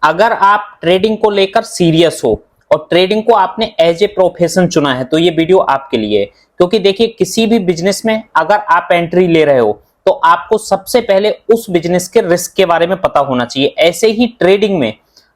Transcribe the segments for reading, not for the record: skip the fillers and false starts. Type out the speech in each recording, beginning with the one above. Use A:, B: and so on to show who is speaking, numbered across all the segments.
A: अगर आप ट्रेडिंग को लेकर सीरियस हो और ट्रेडिंग को आपने एज ए प्रोफेशन चुना है तो ये वीडियो आपके लिए है। क्योंकि देखिए, किसी भी बिजनेस में अगर आप एंट्री ले रहे हो तो आपको सबसे पहले उस बिजनेस के रिस्क के बारे में पता होना चाहिए। ऐसे ही ट्रेडिंग में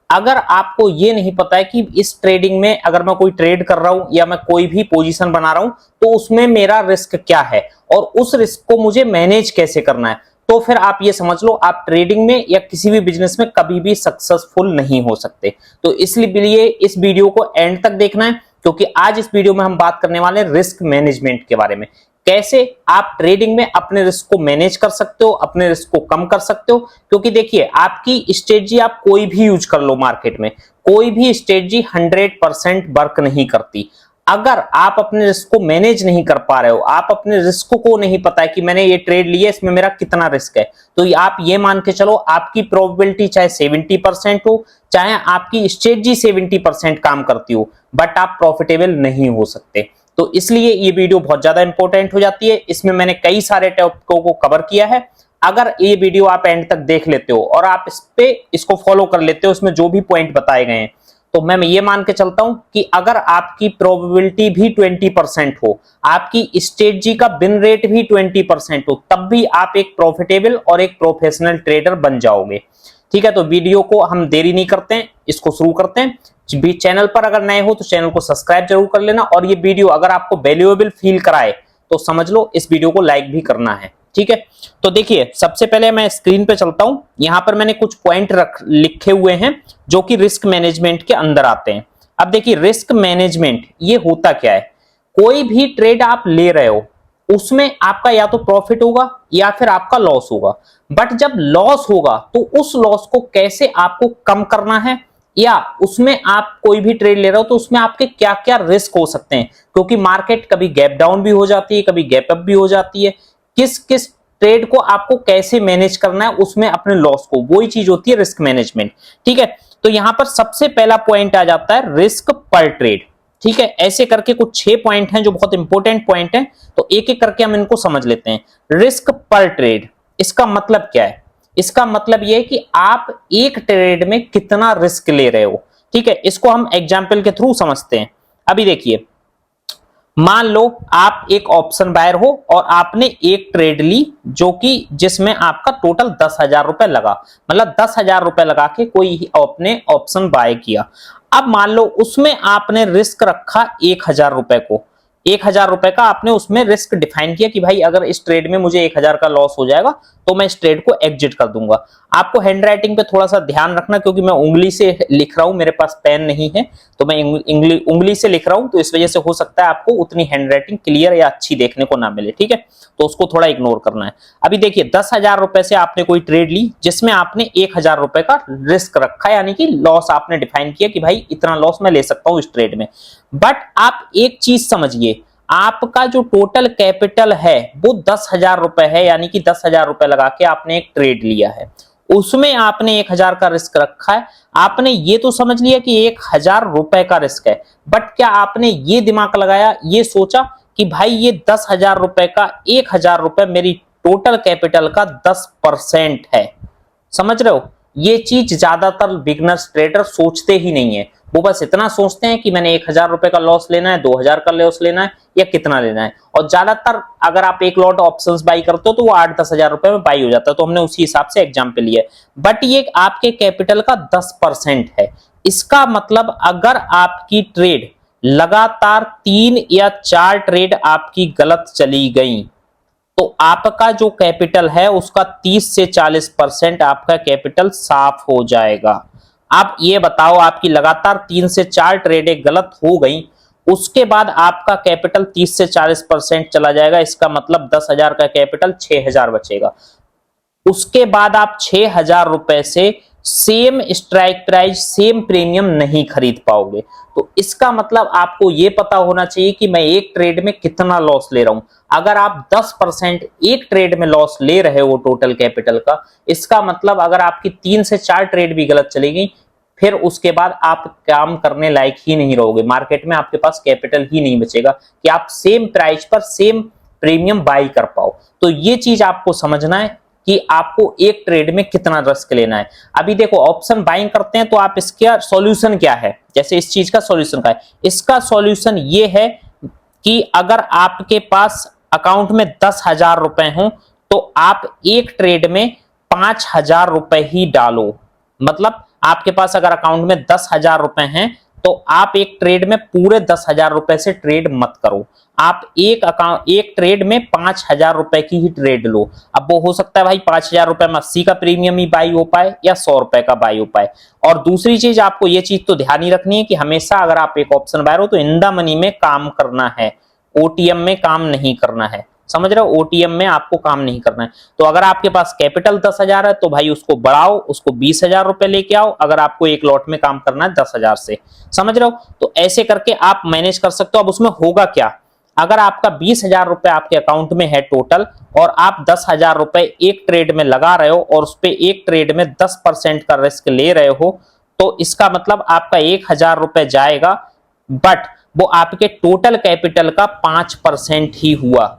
A: अगर आपको ये नहीं पता है कि इस ट्रेडिंग में अगर मैं कोई ट्रेड कर रहा हूं या मैं कोई भी पोजीशन बना रहा हूं तो उसमें मेरा रिस्क क्या है और उस रिस्क को मुझे मैनेज कैसे करना है, तो फिर आप ये समझ लो आप ट्रेडिंग में या किसी भी बिजनेस में कभी भी सक्सेसफुल नहीं हो सकते। तो इसलिए इस वीडियो को एंड तक देखना है, क्योंकि आज इस वीडियो में हम बात करने वाले हैं रिस्क मैनेजमेंट के बारे में। कैसे आप ट्रेडिंग में अपने रिस्क को मैनेज कर सकते हो, अपने रिस्क को कम कर सकते हो। क्योंकि देखिए, आपकी स्ट्रेटजी आप कोई भी यूज कर लो मार्केट में, कोई भी स्ट्रेटजी 100% वर्क नहीं करती। अगर आप अपने रिस्क को मैनेज नहीं कर पा रहे हो, आप अपने रिस्क को नहीं पता है कि मैंने ये ट्रेड लिया इसमें मेरा कितना रिस्क है, तो आप ये मान के चलो आपकी प्रोबेबिलिटी चाहे 70% हो, चाहे आपकी स्ट्रेटजी 70% काम करती हो, बट आप प्रॉफिटेबल नहीं हो सकते। तो इसलिए ये वीडियो बहुत ज्यादा इंपॉर्टेंट हो जाती है। इसमें मैंने कई सारे टॉपिकों को कवर किया है। अगर ये वीडियो आप एंड तक देख लेते हो और आप इसको फॉलो कर लेते हो, इसमें जो भी पॉइंट बताए गए हैं, तो मैं ये मान के चलता हूं कि अगर आपकी प्रोबेबिलिटी भी 20% हो, आपकी स्ट्रेटजी का विन रेट भी 20% हो, तब भी आप एक प्रॉफिटेबल और एक प्रोफेशनल ट्रेडर बन जाओगे। ठीक है, तो वीडियो को हम देरी नहीं करते हैं, इसको शुरू करते हैं। चैनल पर अगर नए हो तो चैनल को सब्सक्राइब जरूर कर लेना, और ये वीडियो अगर आपको वैल्यूएबल फील कराए तो समझ लो इस वीडियो को लाइक भी करना है। ठीक है, तो देखिए, सबसे पहले मैं स्क्रीन पे चलता हूं। यहां पर मैंने कुछ पॉइंट लिखे हुए हैं जो कि रिस्क मैनेजमेंट के अंदर आते हैं। अब देखिए, रिस्क मैनेजमेंट ये होता क्या है। कोई भी ट्रेड आप ले रहे हो उसमें आपका या तो प्रॉफिट होगा या फिर आपका लॉस होगा, बट जब लॉस होगा तो उस लॉस को कैसे आपको कम करना है, या उसमें आप कोई भी ट्रेड ले रहे हो तो उसमें आपके क्या क्या रिस्क हो सकते हैं। क्योंकि मार्केट कभी गैप डाउन भी हो जाती है, कभी गैप अप भी हो जाती है। किस किस ट्रेड को आपको कैसे मैनेज करना है उसमें अपने लॉस को, वही चीज होती है रिस्क मैनेजमेंट। ठीक है, तो यहां पर सबसे पहला पॉइंट आ जाता है रिस्क पर ट्रेड। ठीक है, ऐसे करके कुछ 6 पॉइंट हैं जो बहुत इंपॉर्टेंट पॉइंट हैं, तो एक एक करके हम इनको समझ लेते हैं। रिस्क पर ट्रेड, इसका मतलब क्या है? इसका मतलब यह है कि आप एक ट्रेड में कितना रिस्क ले रहे हो। ठीक है, इसको हम एग्जाम्पल के थ्रू समझते हैं। अभी देखिए, मान लो आप एक ऑप्शन बायर हो और आपने एक ट्रेड ली जो कि जिसमें आपका टोटल 10,000 रुपए लगा, मतलब 10,000 रुपए लगा के कोई आपने ऑप्शन बाय किया। अब मान लो उसमें आपने रिस्क रखा 1,000 रुपए को, 1,000 रुपए का आपने उसमें रिस्क डिफाइन किया कि भाई अगर इस ट्रेड में मुझे 1,000 का लॉस हो जाएगा तो मैं इस ट्रेड को एग्जिट कर दूंगा। आपको हैंड राइटिंग पे थोड़ा सा ध्यान रखना, क्योंकि मैं उंगली से लिख रहा हूं, मेरे पास पेन नहीं है, तो मैं उंगली से लिख रहा हूं, तो इस वजह से हो सकता है आपको उतनी हैंड राइटिंग क्लियर या अच्छी देखने को ना मिले। ठीक है, तो उसको थोड़ा इग्नोर करना है। अभी देखिए, 10,000 रुपए से आपने कोई ट्रेड ली जिसमें आपने 1,000 रुपए का रिस्क रखा, यानी कि लॉस आपने डिफाइन किया कि भाई इतना लॉस मैं ले सकता हूं इस ट्रेड में। बट आप एक चीज समझिए, आपका जो टोटल कैपिटल है वो 10,000 रुपए है, यानी कि 10,000 रुपए लगा के आपने एक ट्रेड लिया है, उसमें आपने 1,000 का रिस्क रखा है। आपने ये तो समझ लिया कि 1,000 रुपए का रिस्क है, बट क्या आपने ये दिमाग लगाया, ये सोचा कि भाई ये 10,000 रुपए का 1,000 रुपए मेरी टोटल कैपिटल का 10% है। समझ रहे हो? ये चीज ज्यादातर बिगनर्स ट्रेडर सोचते ही नहीं है। वो बस इतना सोचते हैं कि मैंने 1,000 रुपए का लॉस लेना है, 2,000 का लॉस लेना है, या कितना लेना है। और ज्यादातर अगर आप एक लॉट ऑप्शंस बाई करते हो तो वो 8-10 हजार रुपए में बाई हो जाता है, तो हमने उसी हिसाब से एग्जाम्पल लिया है। बट ये आपके कैपिटल का 10% है। इसका मतलब अगर आपकी ट्रेड लगातार 3 या 4 ट्रेड आपकी गलत चली गई तो आपका जो कैपिटल है उसका 30 से 40% आपका कैपिटल साफ हो जाएगा। आप ये बताओ, आपकी लगातार 3 से 4 ट्रेडें गलत हो गई, उसके बाद आपका कैपिटल 30 से 40% चला जाएगा। इसका मतलब 10,000 का कैपिटल 6,000 बचेगा। उसके बाद आप 6,000 रुपए से same strike price, same premium नहीं खरीद पाओगे। तो इसका मतलब आपको यह पता होना चाहिए कि मैं एक ट्रेड में कितना लॉस ले रहा हूं। अगर आप 10% एक ट्रेड में लॉस ले रहे हो टोटल कैपिटल का, इसका मतलब अगर आपकी 3 से 4 ट्रेड भी गलत चली गई, फिर उसके बाद आप काम करने लायक ही नहीं रहोगे। मार्केट में आपके पास कैपिटल ही नहीं बचेगा कि आप सेम प्राइस पर सेम प्रीमियम बाई कर पाओ। तो ये चीज आपको समझना है। कि आपको एक ट्रेड में कितना रिस्क लेना है। अभी देखो ऑप्शन बाइंग करते हैं तो आप इसका सॉल्यूशन क्या है, जैसे इस चीज का सॉल्यूशन क्या है, इसका सॉल्यूशन ये है कि अगर आपके पास अकाउंट में 10,000 रुपए हो तो आप एक ट्रेड में 5,000 रुपए ही डालो। मतलब आपके पास अगर अकाउंट में 10,000 रुपए हैं तो आप एक ट्रेड में पूरे 10,000 रुपए से ट्रेड मत करो, आप एक ट्रेड में 5,000 रुपए की ही ट्रेड लो। अब वो हो सकता है भाई 5,000 रुपए में 80 का प्रीमियम ही बाई हो पाए या 100 रुपए का बाई हो पाए। और दूसरी चीज आपको ये चीज तो ध्यान ही रखनी है कि हमेशा अगर आप एक ऑप्शन बायर हो तो इन द मनी में काम करना है, ओटीएम में काम नहीं करना है। समझ रहे हो, ओटीएम में आपको काम नहीं करना है। तो अगर आपके पास कैपिटल 10,000 है तो भाई उसको बढ़ाओ, उसको 20,000 रुपए लेके आओ, अगर आपको एक लॉट में काम करना है 10,000 से। समझ रहे हो, तो ऐसे करके आप मैनेज कर सकते हो। अब उसमें होगा क्या, अगर आपका 20,000 रुपए आपके अकाउंट में है टोटल और आप 10,000 रुपए एक ट्रेड में लगा रहे हो और उस पर एक ट्रेड में 10% का रिस्क ले रहे हो, तो इसका मतलब आपका 1,000 रुपए जाएगा, बट वो आपके टोटल कैपिटल का 5% ही हुआ।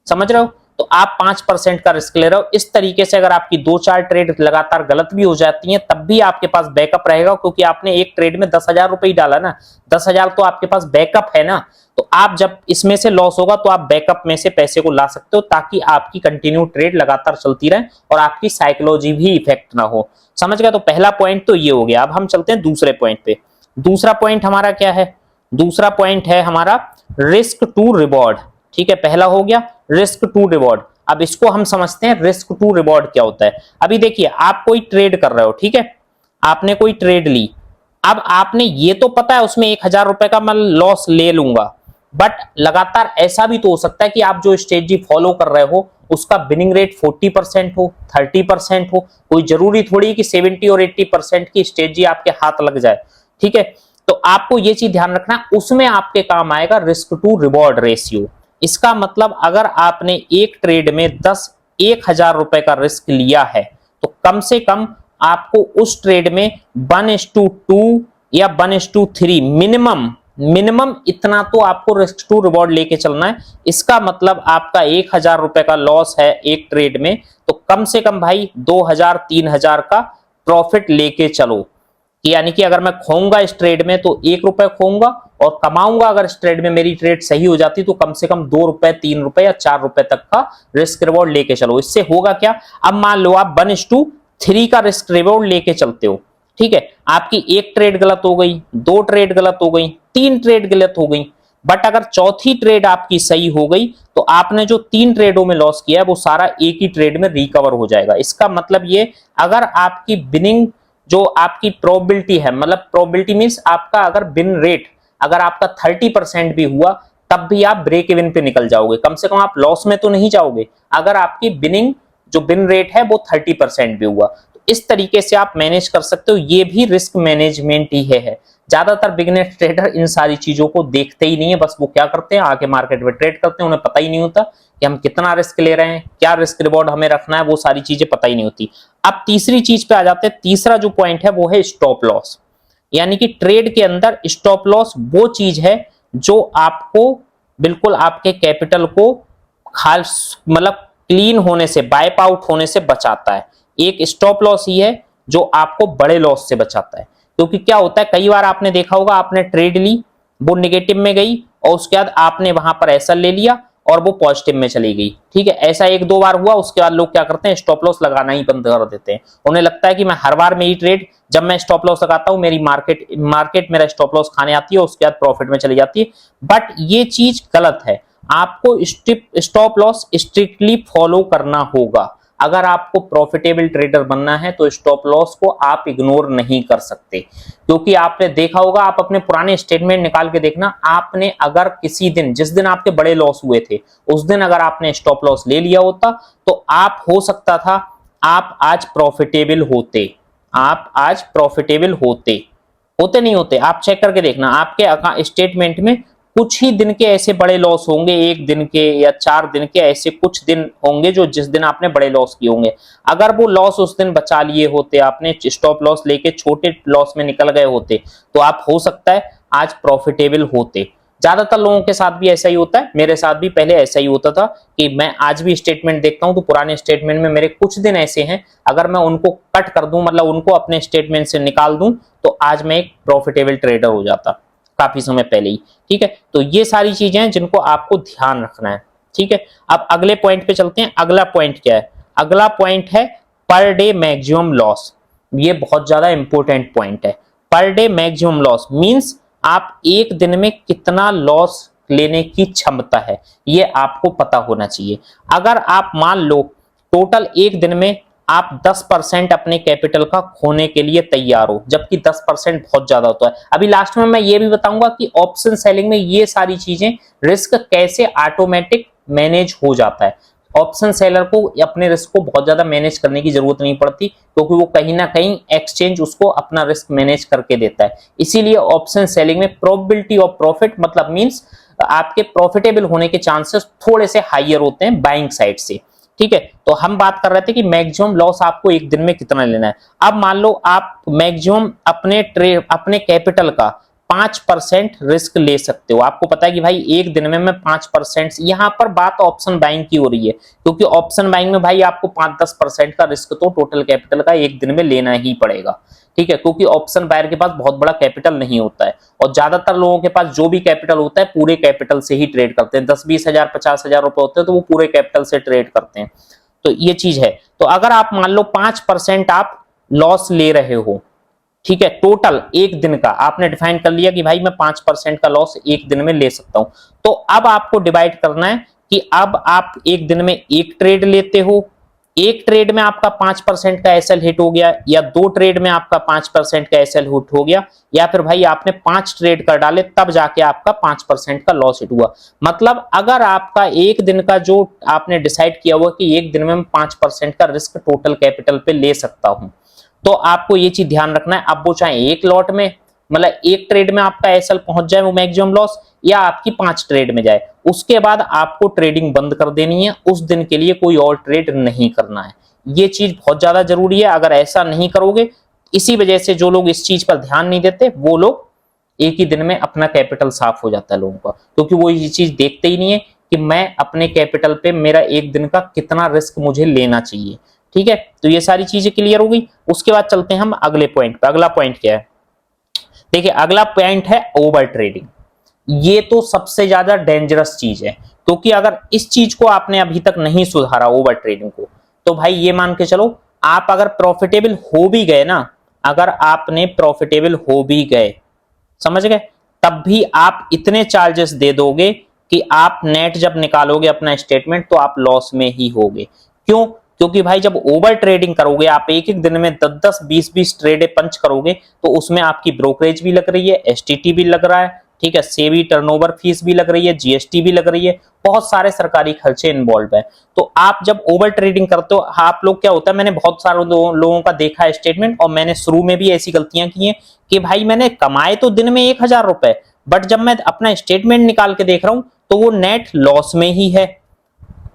A: समझ रहे हो, तो आप 5% का रिस्क ले रहे हो। इस तरीके से अगर आपकी 2-4 ट्रेड लगातार गलत भी हो जाती हैं तब भी आपके पास बैकअप रहेगा, क्योंकि आपने एक ट्रेड में 10,000 रुपए ही डाला ना, 10,000 तो आपके पास बैकअप है ना। तो आप जब इसमें से लॉस होगा तो आप बैकअप में से पैसे को ला सकते हो, ताकि आपकी कंटिन्यू ट्रेड लगातार चलती रहे और आपकी साइकोलॉजी भी इफेक्ट ना हो। समझ गए, तो पहला पॉइंट तो ये हो गया। अब हम चलते हैं दूसरे पॉइंट पे। दूसरा पॉइंट हमारा क्या है, दूसरा पॉइंट है हमारा रिस्क टू रिवॉर्ड। ठीक है, पहला हो गया रिस्क टू रिवॉर्ड। अब इसको हम समझते हैं रिस्क टू रिवॉर्ड क्या होता है। अभी देखिए आप कोई ट्रेड कर रहे हो, ठीक है, आपने कोई ट्रेड ली, अब आपने ये तो पता है उसमें 1,000 रुपए का मैं लॉस ले लूंगा, बट लगातार ऐसा भी तो हो सकता है कि आप जो स्ट्रेटजी फॉलो कर रहे हो उसका विनिंग रेट 40% हो, 30% हो। कोई जरूरी थोड़ी कि 70 और 80% की स्ट्रेटजी आपके हाथ लग जाए। ठीक है, तो आपको ये चीज ध्यान रखना, उसमें आपके काम आएगा रिस्क टू रिवॉर्ड रेशियो। इसका मतलब अगर आपने एक ट्रेड में 1,000 रुपए का रिस्क लिया है तो कम से कम आपको उस ट्रेड में 1:2 या 1:3 मिनिमम इतना तो आपको रिस्क टू रिवॉर्ड लेके चलना है। इसका मतलब आपका 1,000 रुपए का लॉस है एक ट्रेड में, तो कम से कम भाई 2,000-3,000 का प्रॉफिट लेके चलो। यानी कि अगर मैं खोऊंगा इस ट्रेड में तो 1 रुपए खोऊंगा और कमाऊंगा अगर इस ट्रेड में मेरी ट्रेड सही हो जाती तो कम से कम 2 रुपए, 3 रुपए या 4 रुपए तक का रिस्क रिवॉर्ड लेके चलो। इससे होगा क्या, अब मान लो आप 1:3 का रिस्क रिवॉर्ड लेके चलते हो, ठीक है, आपकी एक ट्रेड गलत हो गई, 2 ट्रेड गलत हो गई, 3 ट्रेड गलत हो गई, बट अगर चौथी ट्रेड आपकी सही हो गई तो आपने जो 3 ट्रेडों में लॉस किया है वो सारा एक ही ट्रेड में रिकवर हो जाएगा। इसका मतलब ये, अगर आपकी विनिंग जो आपकी प्रोबेबिलिटी है, मतलब प्रोबेबिलिटी मींस आपका अगर विन रेट अगर आपका 30% भी हुआ तब भी आप ब्रेक इवन पे निकल जाओगे, कम से कम आप लॉस में तो नहीं जाओगे अगर आपकी विनिंग जो विन रेट है वो 30% भी हुआ। तो इस तरीके से आप मैनेज कर सकते हो, ये भी रिस्क मैनेजमेंट ही है। ज्यादातर बिगिनर ट्रेडर इन सारी चीजों को देखते ही नहीं है, बस वो क्या करते हैं आके मार्केट में ट्रेड करते हैं, उन्हें पता ही नहीं होता कि हम कितना रिस्क ले रहे हैं, क्या रिस्क रिवॉर्ड हमें रखना है, वो सारी चीजें पता ही नहीं होती। अब तीसरी चीज पे आ जाते हैं। तीसरा जो पॉइंट है वो है स्टॉप लॉस। यानी कि ट्रेड के अंदर स्टॉप लॉस वो चीज है जो आपको बिल्कुल आपके कैपिटल को खास मतलब क्लीन होने से, वाइप आउट होने से बचाता है। एक स्टॉप लॉस ही है जो आपको बड़े लॉस से बचाता है। क्योंकि क्या होता है, कई बार आपने देखा होगा आपने ट्रेड ली, वो नेगेटिव में गई और उसके बाद आपने वहां पर एसएल ले लिया और वो पॉजिटिव में चली गई। ठीक है, ऐसा 1-2 बार हुआ, उसके बाद लोग क्या करते हैं स्टॉप लॉस लगाना ही बंद कर देते हैं। उन्हें लगता है कि मैं हर बार मेरी ट्रेड जब मैं स्टॉप लॉस लगाता हूं मेरी मार्केट मेरा स्टॉप लॉस खाने आती है, उसके बाद प्रॉफिट में चली जाती है। बट ये चीज गलत है, आपको स्टॉप लॉस स्ट्रिक्टली फॉलो करना होगा। अगर आपको प्रॉफिटेबल ट्रेडर बनना है तो स्टॉप लॉस को आप इग्नोर नहीं कर सकते, क्योंकि आपने देखा होगा, आप अपने पुराने स्टेटमेंट निकाल के देखना, आपने अगर किसी दिन जिस दिन आपके बड़े लॉस हुए थे उस दिन अगर आपने स्टॉप लॉस ले लिया होता तो आप हो सकता था आप आज प्रॉफिटेबल होते, आप आज प्रॉफिटेबल होते नहीं होते। आप चेक करके देखना आपके स्टेटमेंट में कुछ ही दिन के ऐसे बड़े लॉस होंगे, 1 दिन के या 4 दिन के, ऐसे कुछ दिन होंगे जो जिस दिन आपने बड़े लॉस किए होंगे। अगर वो लॉस उस दिन बचा लिए होते, आपने स्टॉप लॉस लेके छोटे लॉस में निकल गए होते तो आप हो सकता है आज प्रॉफिटेबल होते। ज्यादातर लोगों के साथ भी ऐसा ही होता है, मेरे साथ भी पहले ऐसा ही होता था कि मैं आज भी स्टेटमेंट देखता हूं तो पुराने स्टेटमेंट में मेरे कुछ दिन ऐसे हैं, अगर मैं उनको कट कर दूं, मतलब उनको अपने स्टेटमेंट से निकाल दूं, तो आज मैं एक प्रॉफिटेबल ट्रेडर हो जाता काफी समय पहले ही। ठीक है, तो ये सारी चीजें हैं जिनको आपको ध्यान रखना है। ठीक है, अब अगले पॉइंट पे चलते हैं। अगला पॉइंट क्या है? अगला पॉइंट है पर डे मैक्सिमम लॉस। ये बहुत ज्यादा इंपॉर्टेंट पॉइंट है। Per day maximum loss means आप एक दिन में कितना लॉस लेने की क्षमता है, ये आपको पता होना चाहिए। अगर आप मान लो टोटल एक दिन में आप 10% अपने कैपिटल का खोने के लिए तैयार हो, जबकि 10% बहुत ज्यादा होता है। अभी लास्ट में मैं ये भी बताऊंगा कि ऑप्शन सेलिंग में ये सारी चीजें रिस्क कैसे ऑटोमेटिक मैनेज हो जाता है। ऑप्शन सेलर को अपने रिस्क को बहुत ज्यादा मैनेज करने की जरूरत नहीं पड़ती, क्योंकि वो कहीं ना कहीं एक्सचेंज उसको अपना रिस्क मैनेज करके देता है। इसीलिए ऑप्शन सेलिंग में प्रोबेबिलिटी ऑफ प्रॉफिट मतलब मींस आपके प्रॉफिटेबल होने के चांसेस थोड़े से हाइयर होते हैं बाइंग साइड से। ठीक है, तो हम बात कर रहे थे कि मैक्सिमम लॉस आपको एक दिन में कितना लेना है। अब मान लो आप मैक्सिमम अपने कैपिटल का 5% रिस्क ले सकते हो। आपको पता है कि भाई एक दिन में मैं 5%, यहां पर बात ऑप्शन बाइंग की हो रही है, क्योंकि ऑप्शन बाइंग में भाई आपको 5-10% का रिस्क तो टोटल कैपिटल का एक दिन में लेना ही पड़ेगा। ठीक है, क्योंकि ऑप्शन बायर के पास बहुत बड़ा कैपिटल नहीं होता है, और ज्यादातर लोगों के पास जो भी कैपिटल होता है पूरे कैपिटल से ही ट्रेड करते हैं। 10-20 हजार 50 हजार रुपए होते हैं तो वो पूरे कैपिटल से ट्रेड करते हैं। तो ये चीज है। तो अगर आप मान लो 5% आप लॉस ले रहे हो, ठीक है, टोटल एक दिन का आपने डिफाइन कर लिया कि भाई मैं 5% का लॉस एक दिन में ले सकता हूं, तो अब आपको डिवाइड करना है कि अब आप एक दिन में एक ट्रेड लेते हो, एक ट्रेड में आपका 5% का एसएल हिट हो गया, या दो ट्रेड में आपका 5% का एसएल हिट हो गया, या फिर भाई आपने 5 ट्रेड कर डाले तब जाके आपका 5% का लॉस हिट हुआ। मतलब अगर आपका एक दिन का जो आपने डिसाइड किया हुआ कि एक दिन में मैं 5% का रिस्क टोटल कैपिटल पे ले सकता हूं, तो आपको ये चीज ध्यान रखना है। अब वो चाहे एक लॉट में, मतलब एक ट्रेड में आपका एसएल पहुंच जाए वो मैक्सिमम लॉस, या आपकी 5 ट्रेड में जाए, उसके बाद आपको ट्रेडिंग बंद कर देनी है। उस दिन के लिए कोई और ट्रेड नहीं करना है। ये चीज बहुत ज्यादा जरूरी है। अगर ऐसा नहीं करोगे, इसी वजह से जो लोग इस चीज पर ध्यान नहीं देते वो लोग एक ही दिन में अपना कैपिटल साफ हो जाता है लोगों का, क्योंकि वो ये चीज देखते ही नहीं है कि मैं अपने कैपिटल पे मेरा एक दिन का कितना रिस्क मुझे लेना चाहिए। ठीक है, तो ये सारी चीजें क्लियर हो गई। उसके बाद चलते हैं हम अगले पॉइंट पे। अगला पॉइंट क्या है? देखिए, अगला पॉइंट है ओवर ट्रेडिंग। ये तो सबसे ज्यादा डेंजरस चीज है, क्योंकि अगर इस चीज को आपने अभी तक नहीं सुधारा ओवर ट्रेडिंग को, तो भाई ये मान के चलो आप अगर प्रॉफिटेबल हो भी गए ना, अगर आपने प्रॉफिटेबल हो भी गए, समझ गए, तब भी आप इतने चार्जेस दे दोगे कि आप नेट जब निकालोगे अपना स्टेटमेंट तो आप लॉस में ही होगे। क्यों? क्योंकि भाई जब ओवर ट्रेडिंग करोगे, आप एक एक दिन में 10-10 20-20 ट्रेडे पंच करोगे, तो उसमें आपकी ब्रोकरेज भी लग रही है, एसटीटी भी लग रहा है, ठीक है, सेबी टर्नओवर फीस भी लग रही है, जीएसटी भी लग रही है, बहुत सारे सरकारी खर्चे इन्वॉल्व है। तो आप जब ओवर ट्रेडिंग करते हो, आप लोग क्या होता है, मैंने बहुत सारे लोगों का देखा है स्टेटमेंट, और मैंने शुरू में भी ऐसी गलतियां की हैं कि भाई मैंने कमाए तो दिन में 1000 रुपए, बट जब मैं अपना स्टेटमेंट निकाल के देख रहा हूं तो वो नेट लॉस में ही है।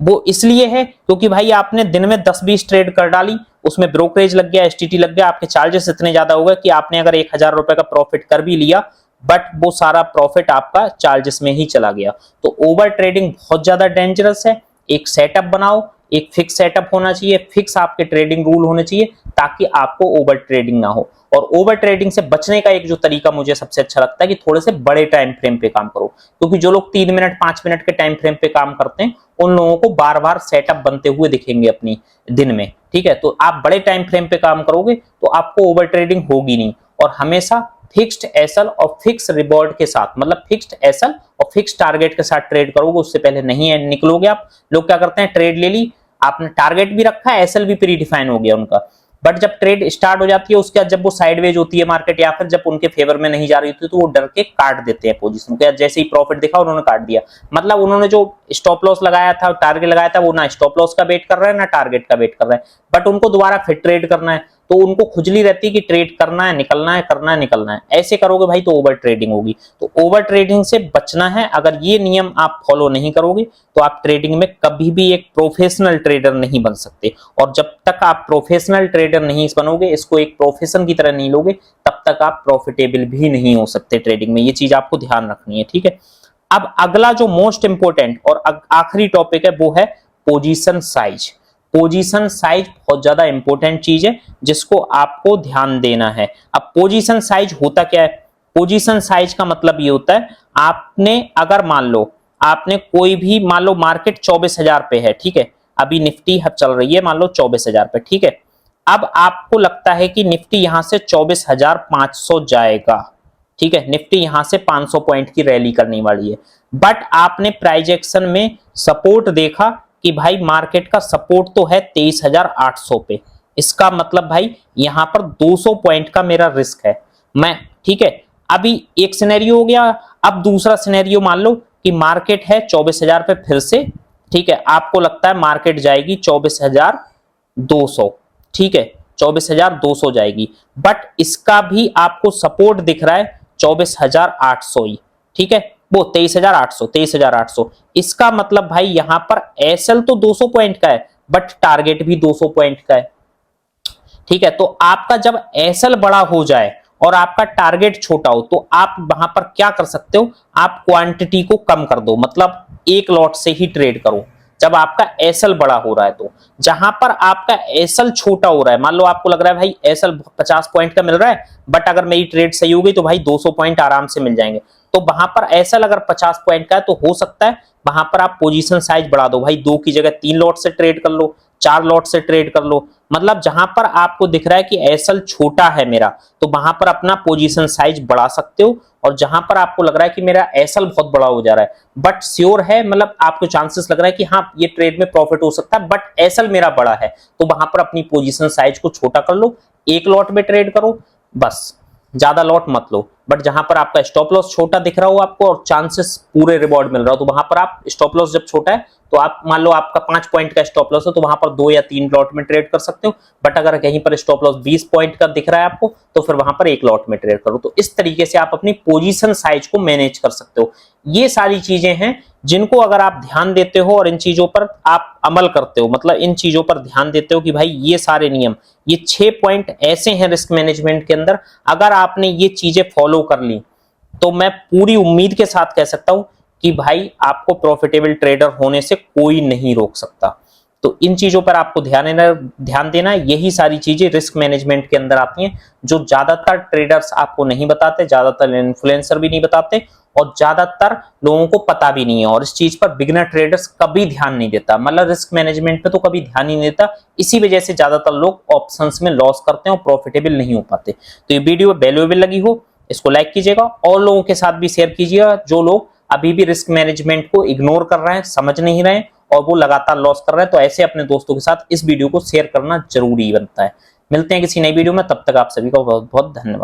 A: वो इसलिए है क्योंकि भाई आपने दिन में 10-20 ट्रेड कर डाली, उसमें ब्रोकरेज लग गया, एसटीटी लग गया, आपके चार्जेस इतने ज्यादा हो गए कि आपने अगर 1000 रुपए का प्रॉफिट कर भी लिया, बट वो सारा प्रॉफिट आपका चार्जेस में ही चला गया। तो ओवर ट्रेडिंग बहुत ज्यादा डेंजरस है। एक सेटअप बनाओ, एक फिक्स सेटअप होना चाहिए, फिक्स आपके ट्रेडिंग रूल होने चाहिए, ताकि आपको ओवर ट्रेडिंग ना हो। और ओवर ट्रेडिंग से बचने का एक जो तरीका मुझे सबसे अच्छा लगता है कि थोड़े से बड़े टाइम फ्रेम पे काम करो, क्योंकि जो लोग 3 मिनट 5 मिनट के टाइम फ्रेम पे काम करते हैं उन लोगों को बार बार सेटअप बनते हुए दिखेंगे अपनी दिन में। ठीक है, तो आप बड़े टाइम फ्रेम पे काम करोगे तो आपको ओवर ट्रेडिंग होगी नहीं, और हमेशा फिक्स्ड एसएल और फिक्स रिवॉर्ड के साथ, मतलब फिक्स्ड एसएल और फिक्स टारगेट के साथ ट्रेड करोगे, उससे पहले नहीं निकलोगे आप। लोग क्या करते हैं, ट्रेड ले ली, आपने टारगेट भी रखा है, एसएल भी प्री डिफाइन हो गया उनका, बट जब ट्रेड स्टार्ट हो जाती है उसके बाद जब वो साइडवेज होती है मार्केट, या फिर जब उनके फेवर में नहीं जा रही होती, तो वो डर के काट देते हैं पोजीशन को। जैसे ही प्रॉफिट दिखा उन्होंने काट दिया, मतलब उन्होंने जो स्टॉप लॉस लगाया था, टारगेट लगाया था, वो ना स्टॉप लॉस का वेट कर रहा है ना टारगेट का वेट कर रहा है, बट उनको दोबारा फिर ट्रेड करना है, तो उनको खुजली रहती है कि ट्रेड करना है, निकलना है, करना है, निकलना है। ऐसे करोगे भाई तो ओवर ट्रेडिंग होगी। तो ओवर ट्रेडिंग से बचना है। अगर ये नियम आप फॉलो नहीं करोगे तो आप ट्रेडिंग में कभी भी एक प्रोफेशनल ट्रेडर नहीं बन सकते, और जब तक आप प्रोफेशनल ट्रेडर नहीं बनोगे, इसको एक प्रोफेशन की तरह नहीं लोगे, तब तक आप प्रॉफिटेबल भी नहीं हो सकते ट्रेडिंग में। ये चीज आपको ध्यान रखनी है। ठीक है, अब अगला जो मोस्ट इंपोर्टेंट और आखिरी टॉपिक है वो है पोजीशन साइज। पोजीशन साइज बहुत ज्यादा इंपॉर्टेंट चीज है जिसको आपको ध्यान देना है। अब पोजीशन साइज होता क्या है? पोजीशन साइज का मतलब ये होता है, आपने अगर मान लो आपने कोई भी, मान लो मार्केट 24,000 पे है, ठीक है, अभी निफ्टी चल रही है मान लो 24,000 पे, ठीक है। अब आपको लगता है कि निफ्टी यहां से 24,500 जाएगा, ठीक है, निफ्टी यहां से 500 पॉइंट की रैली करने वाली है, बट आपने प्राइस एक्शन में सपोर्ट देखा कि भाई मार्केट का सपोर्ट तो है 23,800 पे। इसका मतलब भाई यहां पर 200 पॉइंट का मेरा रिस्क है मैं, ठीक है। अभी एक सिनेरियो हो गया। अब दूसरा सिनेरियो मान लो कि मार्केट है 24,000 पे फिर से, ठीक है, आपको लगता है मार्केट जाएगी 24,200, ठीक है, 24,200 जाएगी, बट इसका भी आपको सपोर्ट दिख रहा है 24,800 ही, ठीक है, वो 23,800। इसका मतलब भाई यहां पर एसएल तो 200 पॉइंट का है बट टारगेट भी 200 पॉइंट का है, ठीक है। तो आपका जब एसएल बड़ा हो जाए और आपका टारगेट छोटा हो तो आप वहां पर क्या कर सकते हो, आप क्वांटिटी को कम कर दो, मतलब एक लॉट से ही ट्रेड करो जब आपका एसएल बड़ा हो रहा है। तो जहां पर आपका एसएल छोटा हो रहा है, मान लो आपको लग रहा है भाई एसएल 50 पॉइंट का मिल रहा है बट अगर मेरी ट्रेड सही होगी तो भाई 200 पॉइंट आराम से मिल जाएंगे, तो वहां पर एसएल अगर 50 पॉइंट का है तो हो सकता है वहां पर आप पोजीशन साइज बढ़ा दो भाई, 2 की जगह 3 लॉट से ट्रेड कर लो, 4 लॉट से ट्रेड कर लो। मतलब जहां पर आपको दिख रहा है कि एसएल छोटा है मेरा तो वहां पर अपना पोजीशन साइज बढ़ा सकते हो, और जहां पर आपको लग रहा है कि मेरा एसएल बहुत बड़ा हो जा रहा है बट श्योर है, मतलब आपको चांसेस लग रहा है कि हाँ ये ट्रेड में प्रॉफिट हो सकता है बट एसएल मेरा बड़ा है, तो वहां पर अपनी पोजीशन साइज को छोटा कर लो, एक लॉट में ट्रेड करो, बस ज्यादा लॉट मत लो। बट जहां पर आपका स्टॉप लॉस छोटा दिख रहा हो आपको और चांसेस पूरे रिवॉर्ड मिल रहा हो तो वहां पर आप स्टॉप लॉस जब छोटा है तो आप मान लो आपका 5 पॉइंट का स्टॉप लॉस है तो वहां पर 2 या 3 लॉट में ट्रेड कर सकते हो, बट अगर कहीं पर स्टॉप लॉस 20 पॉइंट का दिख रहा है आपको तो फिर वहां पर एक लॉट में ट्रेड करो। तो इस तरीके से आप अपनी पोजीशन साइज को मैनेज कर सकते हो। ये सारी चीजें हैं जिनको अगर आप ध्यान देते हो और इन चीजों पर आप अमल करते हो, मतलब इन चीजों पर ध्यान देते हो कि भाई ये सारे नियम, ये 6 पॉइंट ऐसे हैं रिस्क मैनेजमेंट के अंदर, अगर आपने ये चीजें फॉलो कर ली तो मैं पूरी उम्मीद के साथ कह सकता हूं कि भाई आपको प्रॉफिटेबल ट्रेडर होने से कोई नहीं रोक सकता। तो इन चीजों पर आपको ध्यान देना, यही सारी चीजें रिस्क मैनेजमेंट के अंदर आती हैं जो ज्यादातर ट्रेडर्स आपको नहीं बताते, ज्यादातर इन्फ्लुएंसर भी नहीं बताते और ज्यादातर लोगों को पता भी नहीं है, और इस चीज पर बिगिनर ट्रेडर्स कभी ध्यान नहीं देता, मतलब रिस्क मैनेजमेंट पे तो कभी ध्यान ही नहीं देता। इसी वजह से ज्यादातर लोग ऑप्शंस में लॉस करते हैं और प्रॉफिटेबल नहीं हो पाते। तो ये वीडियो वैल्यूएबल लगी हो इसको लाइक कीजिएगा और लोगों के साथ भी शेयर कीजिएगा जो लोग अभी भी रिस्क मैनेजमेंट को इग्नोर कर रहे हैं, समझ नहीं रहे हैं और वो लगातार लॉस कर रहे हैं। तो ऐसे अपने दोस्तों के साथ इस वीडियो को शेयर करना जरूरी बनता है। मिलते हैं किसी नई वीडियो में, तब तक आप सभी का बहुत बहुत धन्यवाद।